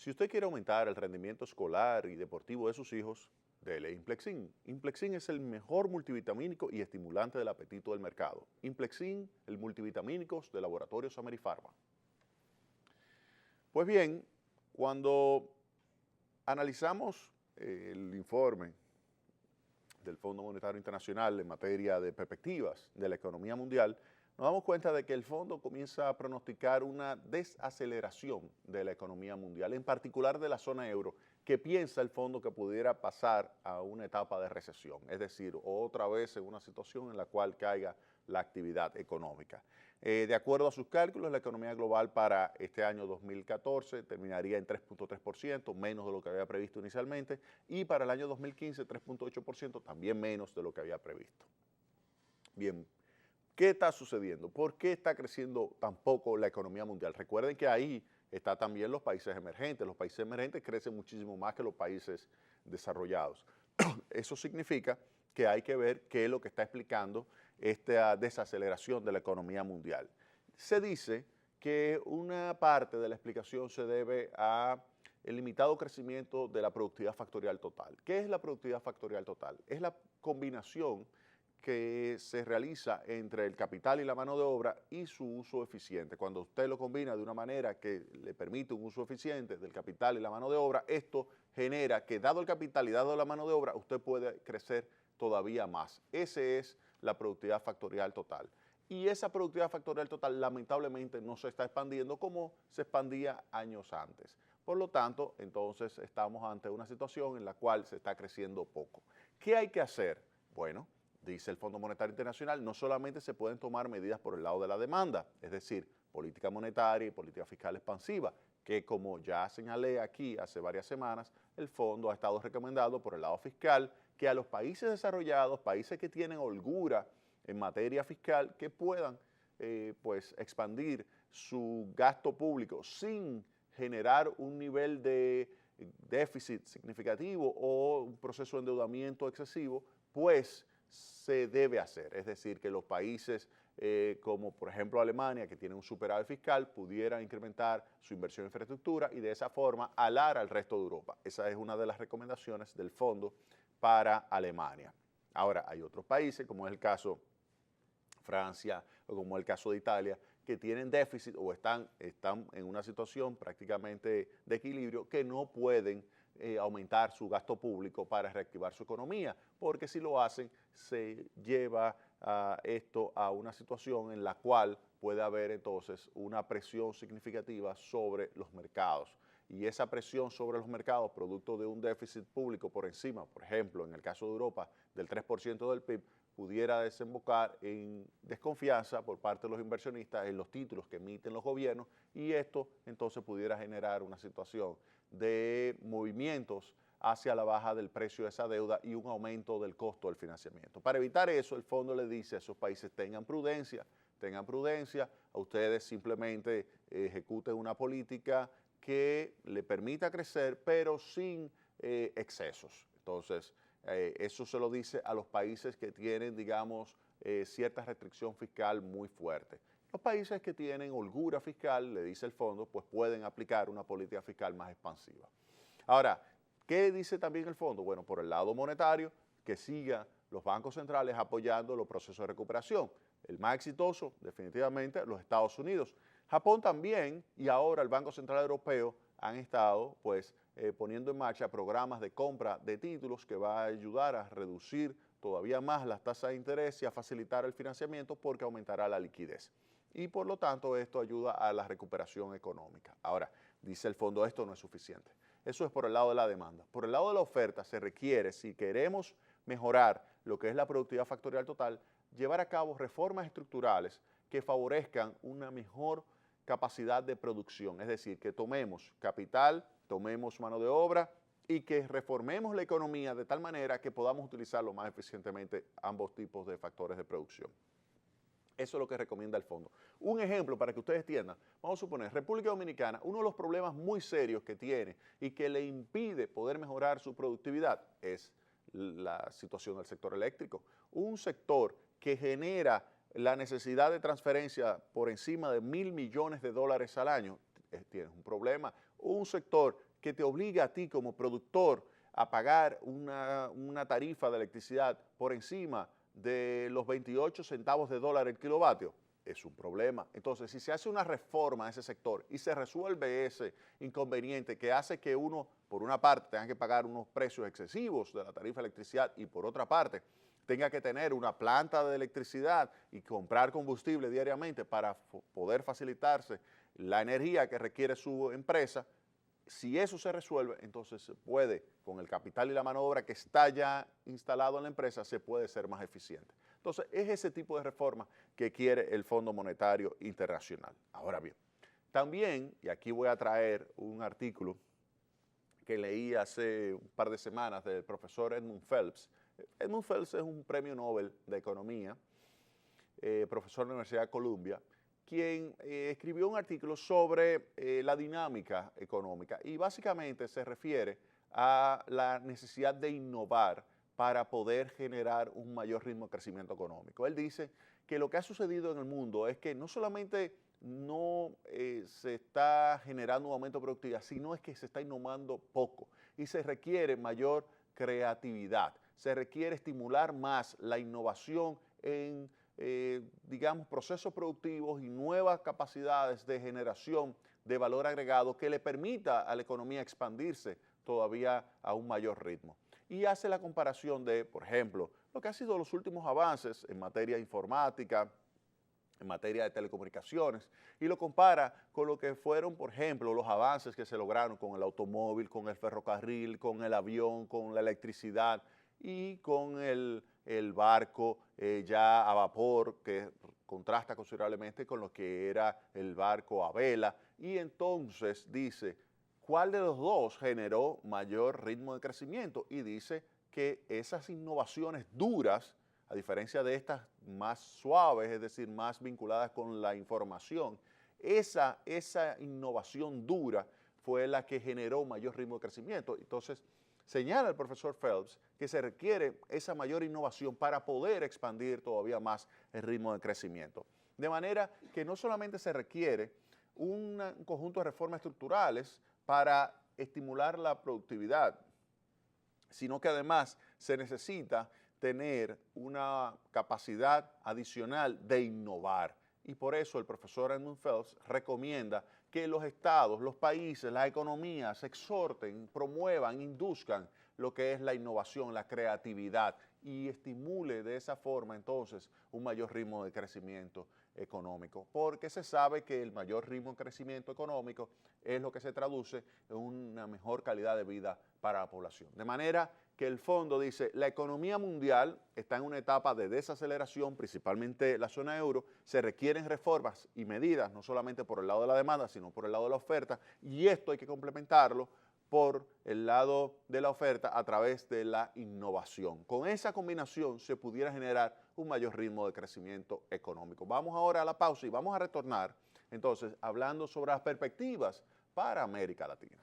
Si usted quiere aumentar el rendimiento escolar y deportivo de sus hijos, dele Implexin. Implexin es el mejor multivitamínico y estimulante del apetito del mercado. Implexin, el multivitamínicos de Laboratorios Amerifarma. Pues bien, cuando analizamos el informe del Fondo Monetario Internacional en materia de perspectivas de la economía mundial, nos damos cuenta de que el fondo comienza a pronosticar una desaceleración de la economía mundial, en particular de la zona euro, que piensa el fondo que pudiera pasar a una etapa de recesión, es decir, otra vez en una situación en la cual caiga la actividad económica. De acuerdo a sus cálculos, la economía global para este año 2014 terminaría en 3.3%, menos de lo que había previsto inicialmente, y para el año 2015 3.8%, también menos de lo que había previsto. Bien, ¿qué está sucediendo? ¿Por qué está creciendo tan poco la economía mundial? Recuerden que ahí están también los países emergentes. Los países emergentes crecen muchísimo más que los países desarrollados. Eso significa que hay que ver qué es lo que está explicando esta desaceleración de la economía mundial. Se dice que una parte de la explicación se debe a el limitado crecimiento de la productividad factorial total. ¿Qué es la productividad factorial total? Es la combinación que se realiza entre el capital y la mano de obra y su uso eficiente. Cuando usted lo combina de una manera que le permite un uso eficiente del capital y la mano de obra, esto genera que dado el capital y dado la mano de obra, usted puede crecer todavía más. Esa es la productividad factorial total. Y esa productividad factorial total lamentablemente no se está expandiendo como se expandía años antes. Por lo tanto, entonces estamos ante una situación en la cual se está creciendo poco. ¿Qué hay que hacer? Bueno, dice el Fondo Monetario Internacional, no solamente se pueden tomar medidas por el lado de la demanda, es decir, política monetaria y política fiscal expansiva, que como ya señalé aquí hace varias semanas, el fondo ha estado recomendando por el lado fiscal que a los países desarrollados, países que tienen holgura en materia fiscal, que puedan pues expandir su gasto público sin generar un nivel de déficit significativo o un proceso de endeudamiento excesivo, pues se debe hacer. Es decir, que los países como por ejemplo Alemania, que tiene un superávit fiscal, pudieran incrementar su inversión en infraestructura y de esa forma alar al resto de Europa. Esa es una de las recomendaciones del fondo para Alemania. Ahora, hay otros países, como es el caso Francia o como el caso de Italia, que tienen déficit o están en una situación prácticamente de equilibrio que no pueden aumentar su gasto público para reactivar su economía, porque si lo hacen se lleva esto a una situación en la cual puede haber entonces una presión significativa sobre los mercados. Y esa presión sobre los mercados, producto de un déficit público por encima, por ejemplo, en el caso de Europa, del 3% del PIB, pudiera desembocar en desconfianza por parte de los inversionistas en los títulos que emiten los gobiernos y esto entonces pudiera generar una situación de movimientos hacia la baja del precio de esa deuda y un aumento del costo del financiamiento. Para evitar eso, el fondo le dice a esos países tengan prudencia, a ustedes simplemente ejecuten una política que le permita crecer, pero sin excesos. Entonces, eso se lo dice a los países que tienen, digamos, cierta restricción fiscal muy fuerte. Los países que tienen holgura fiscal, le dice el fondo, pues pueden aplicar una política fiscal más expansiva. Ahora, ¿qué dice también el fondo? Bueno, por el lado monetario, que sigan los bancos centrales apoyando los procesos de recuperación. El más exitoso, definitivamente, los Estados Unidos. Japón también, y ahora el Banco Central Europeo han estado pues poniendo en marcha programas de compra de títulos que va a ayudar a reducir todavía más las tasas de interés y a facilitar el financiamiento porque aumentará la liquidez. Y por lo tanto esto ayuda a la recuperación económica. Ahora, dice el fondo, esto no es suficiente. Eso es por el lado de la demanda. Por el lado de la oferta se requiere, si queremos mejorar lo que es la productividad factorial total, llevar a cabo reformas estructurales que favorezcan una mejor capacidad de producción, es decir, que tomemos capital, tomemos mano de obra y que reformemos la economía de tal manera que podamos utilizarlo más eficientemente ambos tipos de factores de producción. Eso es lo que recomienda el fondo. Un ejemplo para que ustedes entiendan, vamos a suponer, República Dominicana, uno de los problemas muy serios que tiene y que le impide poder mejorar su productividad es la situación del sector eléctrico. Un sector que genera la necesidad de transferencia por encima de $1.000 millones al año, tiene un problema. Un sector que te obligue a ti como productor a pagar una tarifa de electricidad por encima de los 28 centavos de dólar el kilovatio, es un problema. Entonces, si se hace una reforma a ese sector y se resuelve ese inconveniente que hace que uno, por una parte, tenga que pagar unos precios excesivos de la tarifa de electricidad y por otra parte, tenga que tener una planta de electricidad y comprar combustible diariamente para poder facilitarse la energía que requiere su empresa, si eso se resuelve, entonces se puede, con el capital y la mano de obra que está ya instalado en la empresa, se puede ser más eficiente. Entonces, es ese tipo de reforma que quiere el Fondo Monetario Internacional. Ahora bien, también, y aquí voy a traer un artículo que leí hace un par de semanas del profesor Edmund Phelps. Edmund Phelps es un premio Nobel de Economía, profesor de la Universidad de Columbia, quien escribió un artículo sobre la dinámica económica y básicamente se refiere a la necesidad de innovar para poder generar un mayor ritmo de crecimiento económico. Él dice que lo que ha sucedido en el mundo es que no solamente no se está generando un aumento de productividad, sino es que se está innovando poco y se requiere mayor creatividad, se requiere estimular más la innovación en digamos, procesos productivos y nuevas capacidades de generación de valor agregado que le permita a la economía expandirse todavía a un mayor ritmo. Y hace la comparación de, por ejemplo, lo que han sido los últimos avances en materia informática, en materia de telecomunicaciones, y lo compara con lo que fueron, por ejemplo, los avances que se lograron con el automóvil, con el ferrocarril, con el avión, con la electricidad y con el barco ya a vapor, que contrasta considerablemente con lo que era el barco a vela. Y entonces dice, ¿cuál de los dos generó mayor ritmo de crecimiento? Y dice que esas innovaciones duras, a diferencia de estas más suaves, es decir, más vinculadas con la información, esa innovación dura fue la que generó mayor ritmo de crecimiento. Entonces, señala el profesor Phelps que se requiere esa mayor innovación para poder expandir todavía más el ritmo de crecimiento. De manera que no solamente se requiere un conjunto de reformas estructurales para estimular la productividad, sino que además se necesita tener una capacidad adicional de innovar. Y por eso el profesor Edmund Phelps recomienda que los estados, los países, las economías exhorten, promuevan, induzcan lo que es la innovación, la creatividad y estimule de esa forma entonces un mayor ritmo de crecimiento económico, porque se sabe que el mayor ritmo de crecimiento económico es lo que se traduce en una mejor calidad de vida para la población. De manera que el fondo dice, la economía mundial está en una etapa de desaceleración, principalmente la zona euro, se requieren reformas y medidas, no solamente por el lado de la demanda, sino por el lado de la oferta, y esto hay que complementarlo por el lado de la oferta a través de la innovación. Con esa combinación se pudiera generar un mayor ritmo de crecimiento económico. Vamos ahora a la pausa y vamos a retornar entonces hablando sobre las perspectivas para América Latina.